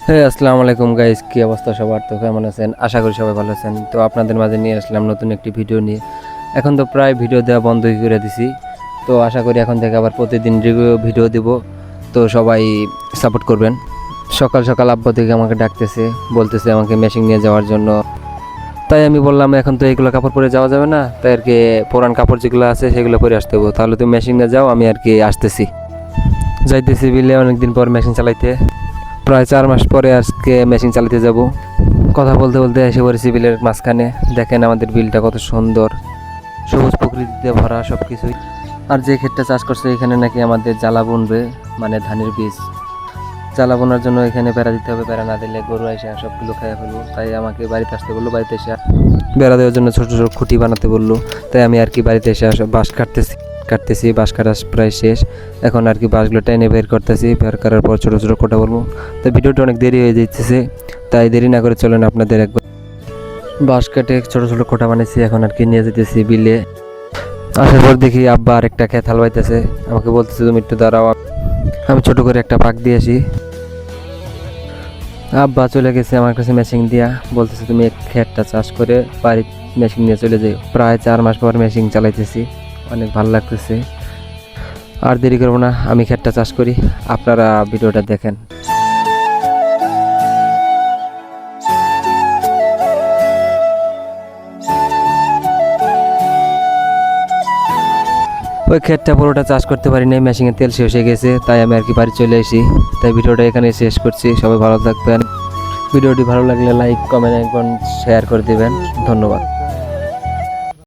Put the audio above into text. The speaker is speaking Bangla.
হ্যাঁ, আসসালামু আলাইকুম গাইস, কি অবস্থা সবার? তো কেমন আছেন? আশা করি সবাই ভালো আছেন। তো আপনাদের মাঝে নিয়ে আসলাম নতুন একটি ভিডিও নিয়ে। এখন তো প্রায় ভিডিও দেওয়া বন্ধই করে দিছি। তো আশা করি এখন থেকে আবার প্রতিদিন ভিডিও দিব। তো সবাই সাপোর্ট করবেন। সকাল সকাল আব্বা থেকে আমাকে ডাকতেছে, বলতেছে আমাকে মেশিন নিয়ে যাওয়ার জন্য। তাই আমি বললাম এখন তো এগুলো কাপড় পরে যাওয়া যাবে না, তাই আর কি পুরান কাপড় যেগুলো আছে সেগুলো পরে আসতে হবে। তাহলে তুমি মেশিন নিয়ে যাও, আমি আর কি আসতেছি। যাইতেছি বিলে অনেকদিন পর মেশিন চালাইতে। প্রায় 4 মাস পরে আজকে মেশিন চালাতে যাব। কথা বলতে বলতে এসে পড়েছি বিলের মাঝখানে। দেখেন আমাদের বিলটা কত সুন্দর, সবুজ প্রকৃতিতে ভরা সব কিছুই। আর যে ক্ষেতটা চাষ করছে এখানে নাকি আমাদের জ্বালা বুনবে, মানে ধানের বীজ। জ্বালা বোনার জন্য এখানে বেড়া দিতে হবে, বেড়া না দিলে গরু এসে সবগুলো খেয়ে ফেলবো। তাই আমাকে বাড়িতে আসতে বললো, বাড়িতে এসে বেড়া দেওয়ার জন্য ছোটো ছোটো খুঁটি বানাতে বললো। তাই আমি আর কি বাড়িতে এসে বাঁশ কাটতেছি। বাঁশ কাটা প্রায় শেষ। এখন আর কি বাঁশগুলো টেনে বের করতেছি। বের করার পর ছোটো ছোটো কোটা বলবো। তো ভিডিওটা অনেক দেরি হয়ে যাচ্ছে, তাই দেরি না করে চলেন আপনাদের একবার। বাঁশ কাটে ছোটো ছোটো কোটা বানিয়েছি, এখন আর কি নিয়ে যেতেছি বিলে। আসার পর দেখি আব্বা আরেকটা খেত হালবাইতেছে। আমাকে বলতেছে তুমি একটু দাঁড়াও, আমি ছোট করে একটা পাক দিয়ে আসি। আব্বা চলে গেছে আমার কাছে মেশিন দিয়া, বলতেছে তুমি এক খেতটা চাষ করে বাড়ি মেশিন নিয়ে চলে যাই। প্রায় 4 মাস পর মেশিন চালাইতেছি, অনেক ভালো লাগতেছে। আর দেরি করবো না, আমি খেতটা চাষ করি, আপনারা ভিডিওটা দেখেন। ওই ক্ষেতটা পুরোটা চাষ করতে পারি নাই, মেশিনের তেল শেষ হয়ে গেছে। তাই আমি আর কি বাড়ি চলে আসি। তাই ভিডিওটা এখানে শেষ করছি। সবাই ভালো থাকবেন। ভিডিওটি ভালো লাগলে লাইক, কমেন্ট এবং শেয়ার করে দিবেন। ধন্যবাদ।